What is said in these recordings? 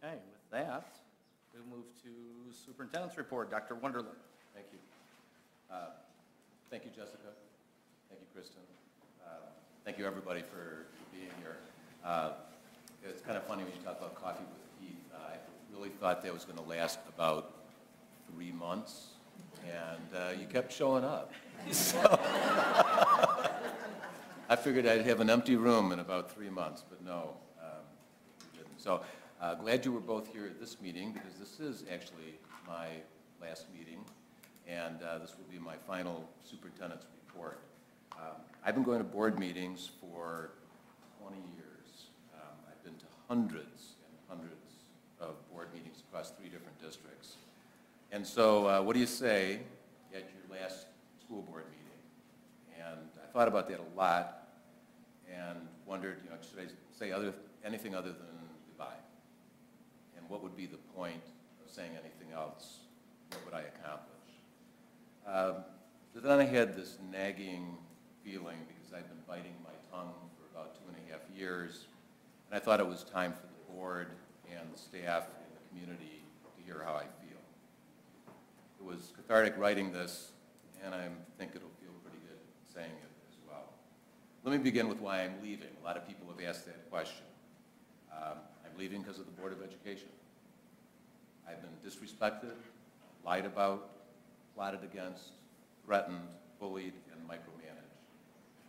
Okay, with that, we'll move to Superintendent's report. Dr. Wunderlich. Thank you. Thank you, Jessica. Thank you, Kristen. Thank you, everybody, for being here. It's kind of funny when you talk about coffee with Keith. I really thought that was going to last about 3 months, and you kept showing up. So I figured I'd have an empty room in about 3 months, but no, we didn't. So glad you were both here at this meeting, because this is actually my last meeting, and this will be my final superintendent's report. I've been going to board meetings for 20 years. I've been to hundreds and hundreds of board meetings across 3 different districts. And so what do you say at your last school board meeting? And I thought about that a lot and wondered, should I say anything other than goodbye? And what would be the point of saying anything else? What would I accomplish? But then I had this nagging feeling, because I've been biting my tongue for about 2.5 years, and I thought it was time for the board and the staff and the community to hear how I feel. It was cathartic writing this, and I think it'll feel pretty good saying it as well. Let me begin with why I'm leaving. A lot of people have asked that question. I'm leaving because of the Board of Education. I've been disrespected, lied about, plotted against, threatened, bullied, and micromanaged.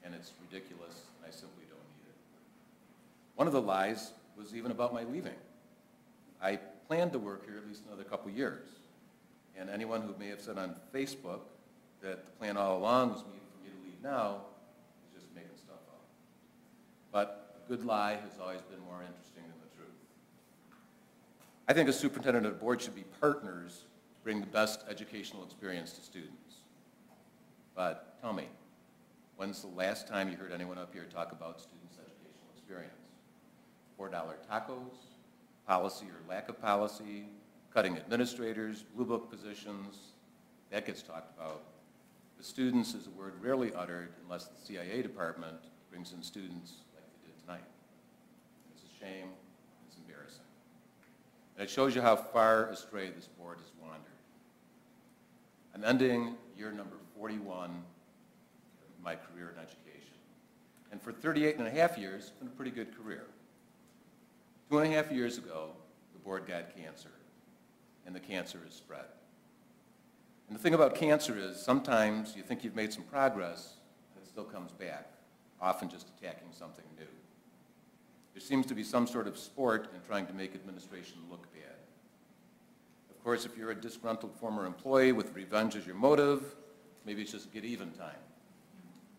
And it's ridiculous, and I simply don't need it. One of the lies was even about my leaving. I planned to work here at least another couple years. And anyone who may have said on Facebook that the plan all along was for me to leave now is just making stuff up. But a good lie has always been more interesting than the truth. I think a superintendent and a board should be partners to bring the best educational experience to students. But tell me, when's the last time you heard anyone up here talk about students' educational experience? $4 tacos, policy or lack of policy, cutting administrators, blue book positions, that gets talked about. The students is a word rarely uttered unless the CIA department brings in students like they did tonight. It's a shame, it's embarrassing. And it shows you how far astray this board has wandered. I'm ending year number 41 of my career in education. And for 38.5 years, it's been a pretty good career. 2.5 years ago, the board got cancer, and the cancer has spread. And the thing about cancer is sometimes you think you've made some progress, and it still comes back, often just attacking something new. There seems to be some sort of sport in trying to make administration look bad. Of course, if you're a disgruntled former employee with revenge as your motive, maybe it's just get even time.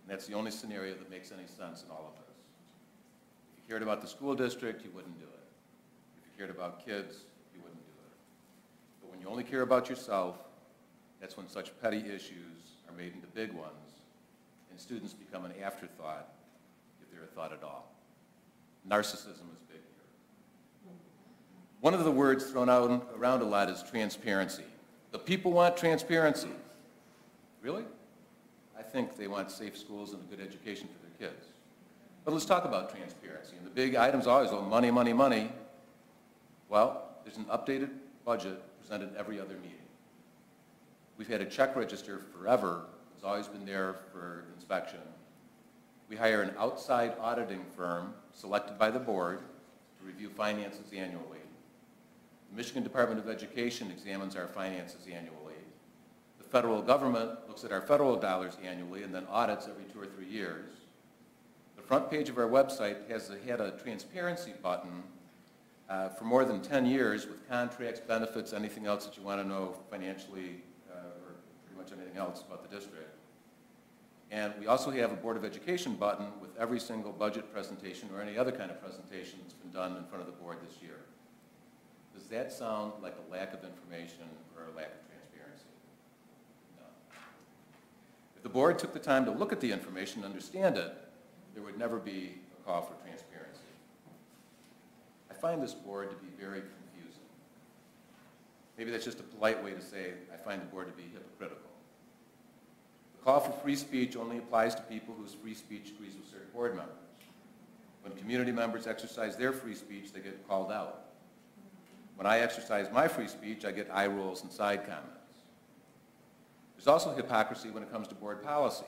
And that's the only scenario that makes any sense in all of this. If you cared about the school district, you wouldn't do it. If you cared about kids, you wouldn't do it. But when you only care about yourself, that's when such petty issues are made into big ones, and students become an afterthought, if they're a thought at all. Narcissism is big here. One of the words thrown out around a lot is transparency. The people want transparency. Really? I think they want safe schools and a good education for their kids. But let's talk about transparency. And the big items always, oh, money, money, money. Well, there's an updated budget presented every other meeting. We've had a check register forever. It's always been there for inspection. We hire an outside auditing firm selected by the board to review finances annually. The Michigan Department of Education examines our finances annually. The federal government looks at our federal dollars annually and then audits every 2 or 3 years. The front page of our website has had a transparency button for more than 10 years with contracts, benefits, anything else that you want to know financially or pretty much anything else about the district. And we also have a Board of Education button with every single budget presentation or any other kind of presentation that's been done in front of the board this year. Does that sound like a lack of information or a lack of transparency? No. If the board took the time to look at the information and understand it, there would never be a call for transparency. I find this board to be very confusing. Maybe that's just a polite way to say I find the board to be hypocritical. The call for free speech only applies to people whose free speech agrees with certain board members. When community members exercise their free speech, they get called out. When I exercise my free speech, I get eye rolls and side comments. There's also hypocrisy when it comes to board policy.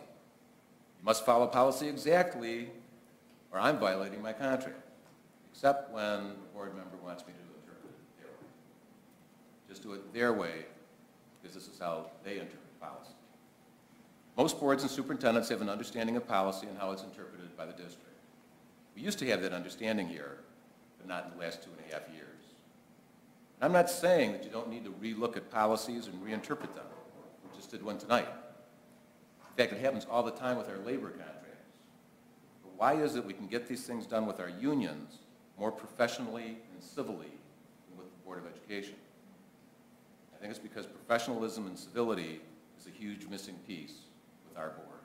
You must follow policy exactly, or I'm violating my contract, except when a board member wants me to interpret it their way. Just do it their way, because this is how they interpret policy. Most boards and superintendents have an understanding of policy and how it's interpreted by the district. We used to have that understanding here, but not in the last 2.5 years. And I'm not saying that you don't need to relook at policies and reinterpret them. We just did one tonight. In fact, it happens all the time with our labor contracts. But why is it we can get these things done with our unions more professionally and civilly than with the Board of Education? I think it's because professionalism and civility is a huge missing piece with our board.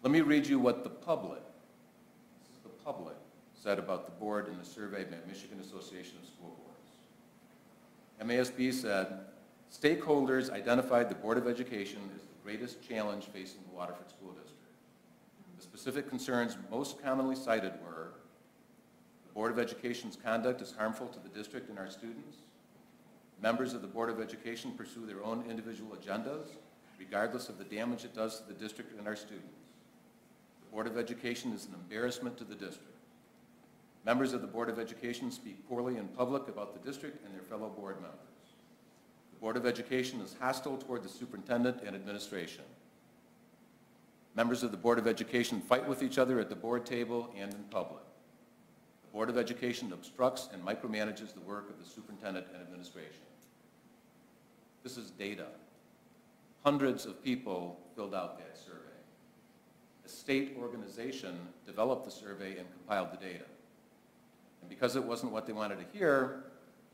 Let me read you what the public said about the board in the survey by Michigan Association of School Boards. MASB said, stakeholders identified the Board of Education as the greatest challenge facing the Waterford School District. The specific concerns most commonly cited were the Board of Education's conduct is harmful to the district and our students. Members of the Board of Education pursue their own individual agendas, regardless of the damage it does to the district and our students. The Board of Education is an embarrassment to the district. Members of the Board of Education speak poorly in public about the district and their fellow board members. The Board of Education is hostile toward the superintendent and administration. Members of the Board of Education fight with each other at the board table and in public. The Board of Education obstructs and micromanages the work of the superintendent and administration. This is data. Hundreds of people filled out that survey. A state organization developed the survey and compiled the data. And because it wasn't what they wanted to hear,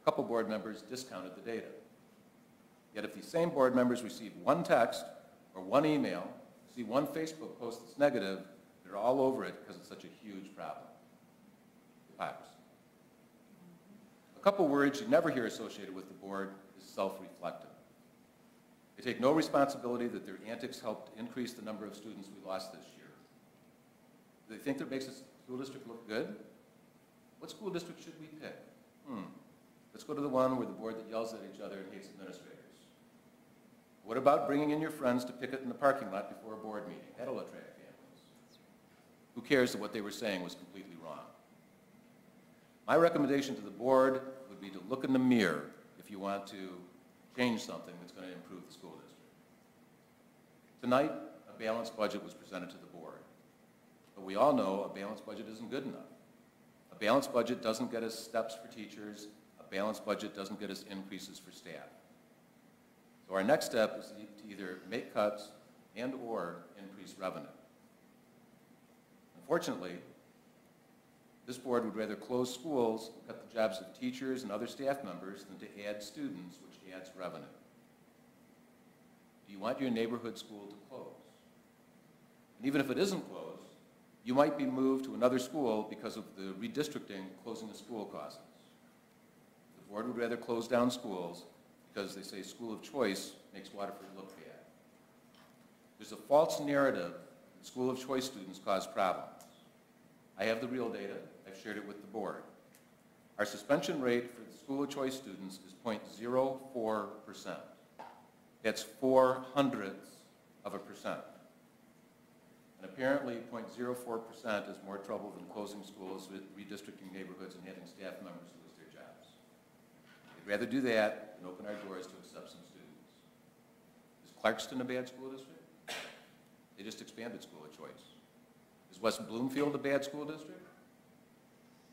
a couple board members discounted the data. Yet if these same board members receive one text or one email, see one Facebook post that's negative, they're all over it because it's such a huge problem. Hypocrisy. A couple words you never hear associated with the board is self-reflective. They take no responsibility that their antics helped increase the number of students we lost this year. Do they think that makes the school district look good? What school district should we pick? Let's go to the one where the board that yells at each other and hates administrators. What about bringing in your friends to picket in the parking lot before a board meeting? That'll attract families. Who cares that what they were saying was completely wrong? My recommendation to the board would be to look in the mirror if you want to change something that's going to improve the school district. Tonight, a balanced budget was presented to the board. But we all know a balanced budget isn't good enough. A balanced budget doesn't get us steps for teachers. A balanced budget doesn't get us increases for staff. So our next step is to either make cuts and or increase revenue. Unfortunately, this board would rather close schools and cut the jobs of teachers and other staff members than to add students, which adds revenue. Do you want your neighborhood school to close? And even if it isn't closed, you might be moved to another school because of the redistricting closing the school causes. The board would rather close down schools because they say school of choice makes Waterford look bad. There's a false narrative that school of choice students cause problems. I have the real data. I've shared it with the board. Our suspension rate for the school of choice students is 0.04%. That's 0.04%. And apparently 0.04% is more trouble than closing schools, redistricting neighborhoods, and having staff members lose their jobs. I'd rather do that than open our doors to accept some students. Is Clarkston a bad school district? They just expanded school of choice. Is West Bloomfield a bad school district?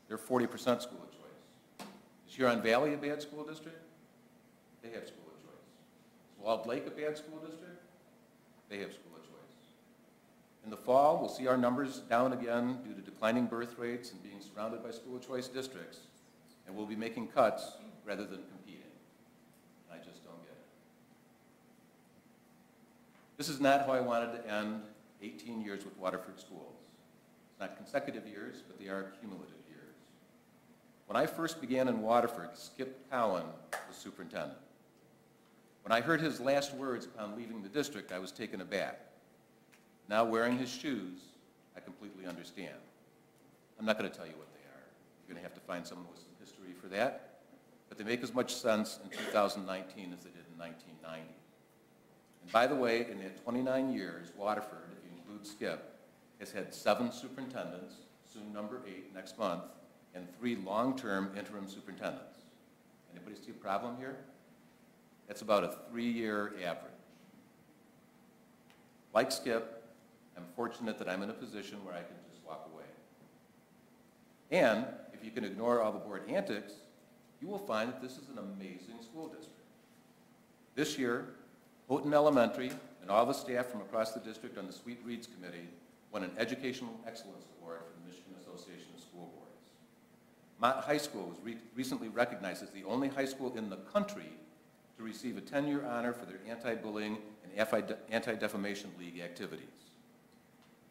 They're 40% school of choice. Is Huron Valley a bad school district? They have school of choice. Is Walled Lake a bad school district? They have school of choice. In the fall, we'll see our numbers down again due to declining birth rates and being surrounded by school of choice districts, and we'll be making cuts rather than competing. I just don't get it. This is not how I wanted to end 18 years with Waterford schools. It's not consecutive years, but they are cumulative years. When I first began in Waterford, Skip Cowan was superintendent. When I heard his last words upon leaving the district, I was taken aback. Now, wearing his shoes, I completely understand. I'm not going to tell you what they are. You're going to have to find someone with some history for that. but they make as much sense in 2019 as they did in 1990. And by the way, in the 29 years, Waterford, if you include Skip, has had 7 superintendents, soon number 8 next month, and 3 long-term interim superintendents. Anybody see a problem here? That's about a 3-year average. Like Skip, I'm fortunate that I'm in a position where I can just walk away. And if you can ignore all the board antics, you will find that this is an amazing school district. This year, Houghton Elementary and all the staff from across the district on the Sweet Reads Committee won an Educational Excellence Award from the Michigan Association of School Boards. Mott High School was recently recognized as the only high school in the country to receive a 10-year honor for their anti-bullying and anti-defamation league activities.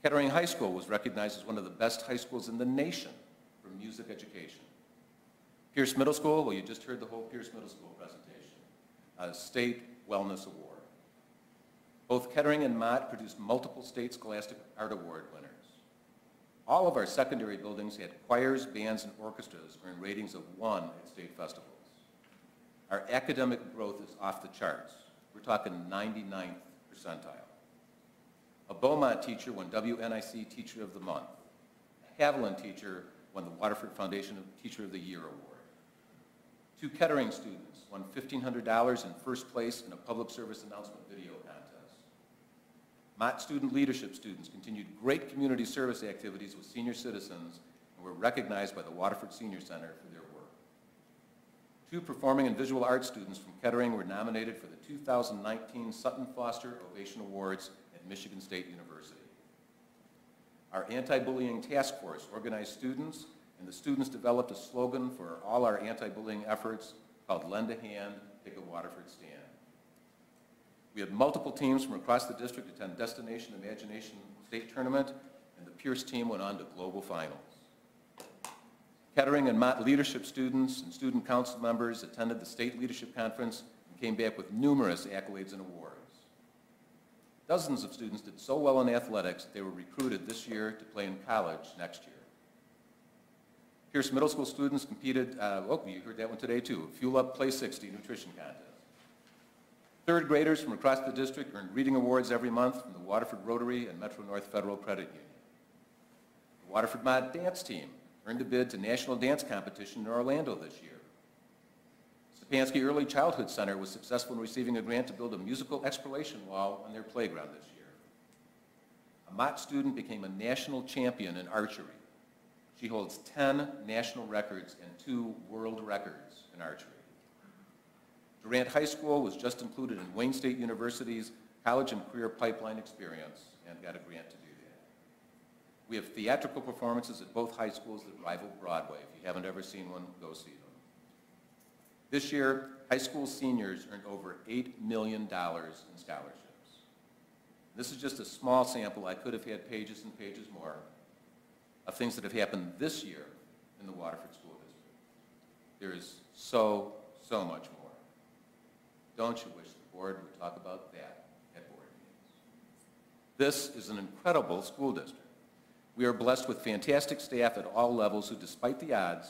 Kettering High School was recognized as one of the best high schools in the nation for music education. Pierce Middle School, well, you just heard the whole Pierce Middle School presentation, a state wellness award. Both Kettering and Mott produced multiple state scholastic art award winners. All of our secondary buildings had choirs, bands, and orchestras earn ratings of 1 at state festivals. Our academic growth is off the charts. We're talking 99th percentile. A Beaumont teacher won WNIC Teacher of the Month. A Haviland teacher won the Waterford Foundation Teacher of the Year Award. 2 Kettering students won $1,500 in first place in a public service announcement video contest. Mott student leadership students continued great community service activities with senior citizens and were recognized by the Waterford Senior Center for their work. 2 performing and visual arts students from Kettering were nominated for the 2019 Sutton Foster Ovation Awards at Michigan State University. Our anti-bullying task force organized students, and the students developed a slogan for all our anti-bullying efforts called Lend a Hand, Take a Waterford Stand. We had multiple teams from across the district attend Destination Imagination State Tournament, and the Pierce team went on to global finals. Kettering and Mott leadership students and student council members attended the State Leadership Conference and came back with numerous accolades and awards. Dozens of students did so well in athletics that they were recruited this year to play in college next year. Pierce Middle School students competed, you heard that one today too, Fuel Up Play 60 nutrition contest. 3rd graders from across the district earned reading awards every month from the Waterford Rotary and Metro North Federal Credit Union. The Waterford Mod dance team earned a bid to National Dance Competition in Orlando this year. Stepanski Early Childhood Center was successful in receiving a grant to build a musical exploration wall on their playground this year. A Mott student became a national champion in archery. She holds 10 national records and 2 world records in archery. Durant High School was just included in Wayne State University's College and Career Pipeline Experience and got a grant to do that. We have theatrical performances at both high schools that rival Broadway. If you haven't ever seen one, go see them. This year, high school seniors earned over $8 million in scholarships. This is just a small sample. I could have had pages and pages more of things that have happened this year in the Waterford School District. There is so much more. Don't you wish the board would talk about that at board meetings? This is an incredible school district. We are blessed with fantastic staff at all levels who, despite the odds,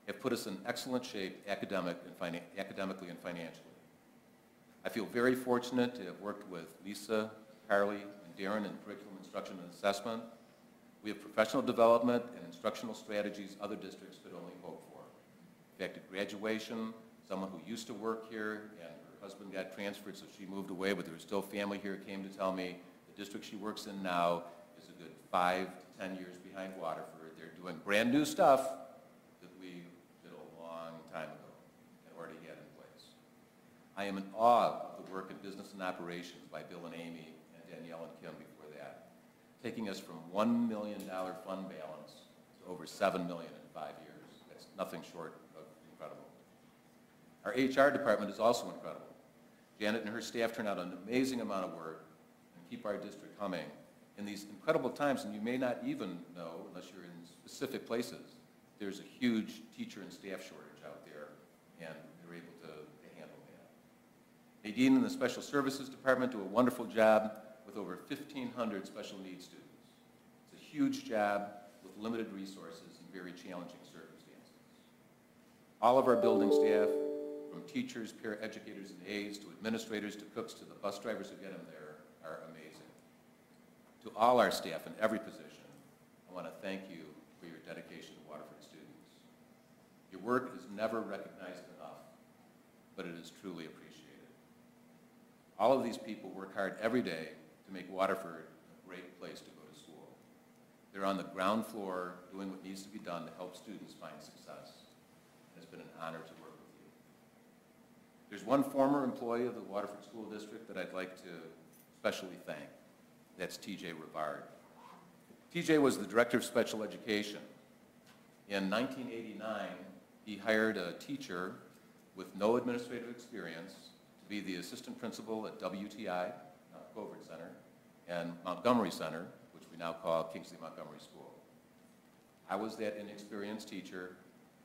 have put us in excellent shape academically and financially. I feel very fortunate to have worked with Lisa, Carly, and Darren in curriculum instruction and assessment. We have professional development and instructional strategies other districts could only hope for. In fact, at graduation, someone who used to work here and her husband got transferred, so she moved away, but there was still family here, came to tell me the district she works in now is a good 5 to 10 years behind Waterford. They're doing brand new stuff that we did a long time ago and already had in place. I am in awe of the work in business and operations by Bill and Amy and Danielle and Kim before that, taking us from $1 million fund balance to over $7 million in 5 years. That's nothing short of incredible. Our HR department is also incredible. Janet and her staff turn out an amazing amount of work and keep our district humming in these incredible times, and you may not even know, unless you're in specific places, there's a huge teacher and staff shortage out there, and they're able to handle that. Nadine and the Special Services Department do a wonderful job with over 1,500 special needs students. It's a huge job with limited resources and very challenging circumstances. All of our building staff from teachers, paraeducators, and aides, to administrators, to cooks, to the bus drivers who get them there, are amazing. To all our staff in every position, I want to thank you for your dedication to Waterford students. Your work is never recognized enough, but it is truly appreciated. All of these people work hard every day to make Waterford a great place to go to school. They're on the ground floor doing what needs to be done to help students find success. It's been an honor to work with you. There's one former employee of the Waterford School District that I'd like to especially thank. That's TJ Rivard. TJ was the Director of Special Education. In 1989, he hired a teacher with no administrative experience to be the assistant principal at WTI, Waterford Center, and Montgomery Center, which we now call Kingsley Montgomery School. I was that inexperienced teacher,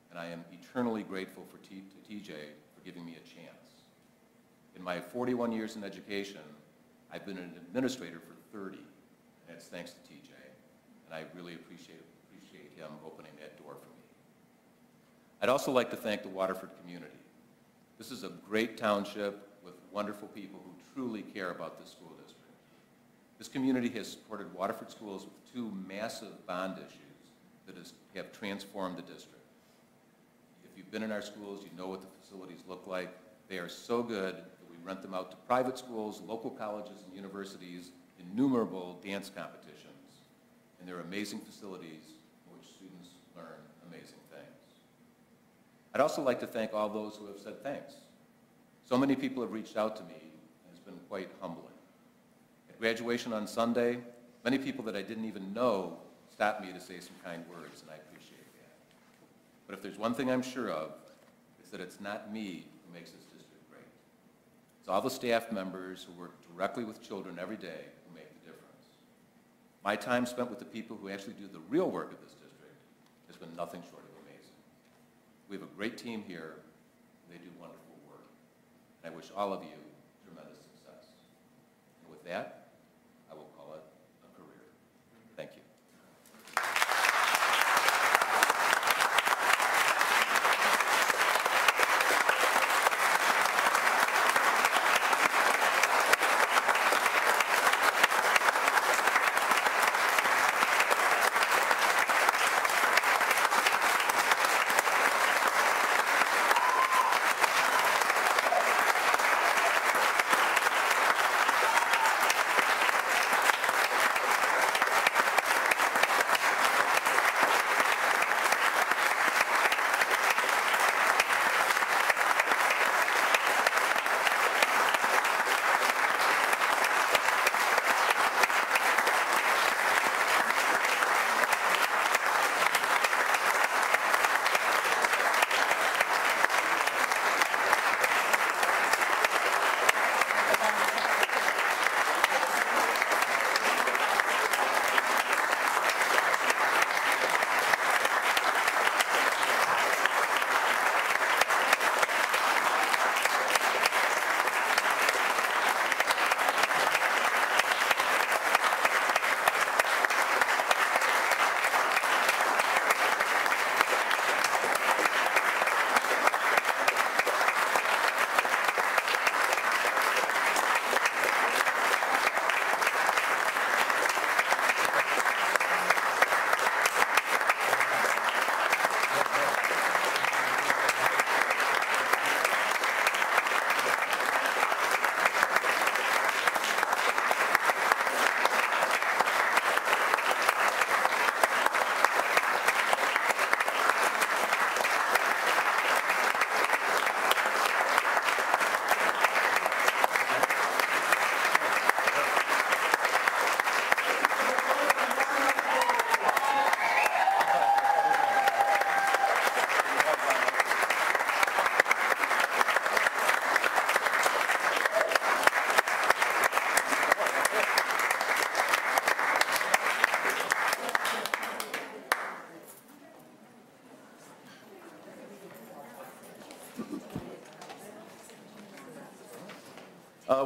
and I am eternally grateful to TJ for giving me a chance. In my 41 years in education, I've been an administrator for 30, and it's thanks to TJ, and I really appreciate him opening that door for me. I'd also like to thank the Waterford community. This is a great township with wonderful people who truly care about this school district. This community has supported Waterford schools with 2 massive bond issues that have transformed the district. If you've been in our schools, you know what the facilities look like. They are so good that we rent them out to private schools, local colleges and universities, innumerable dance competitions, and they're amazing facilities in which students learn amazing things. I'd also like to thank all those who have said thanks. So many people have reached out to me, and it's been quite humbling. At graduation on Sunday, many people that I didn't even know stopped me to say some kind words, and I appreciate that. But if there's one thing I'm sure of, it's that it's not me who makes this district great. It's all the staff members who work directly with children every day who make the difference. My time spent with the people who actually do the real work of this district has been nothing short of amazing. We have a great team here, and they do wonderful work. And I wish all of you tremendous success. And with that, I will call it a career. Thank you.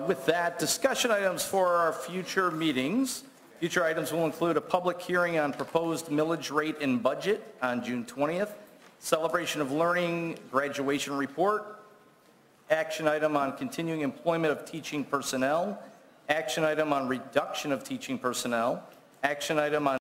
With that, discussion items for our future meetings. Future items will include a public hearing on proposed millage rate and budget on June 20th, celebration of learning, graduation report, Action item on continuing employment of teaching personnel. Action item on reduction of teaching personnel. Action item on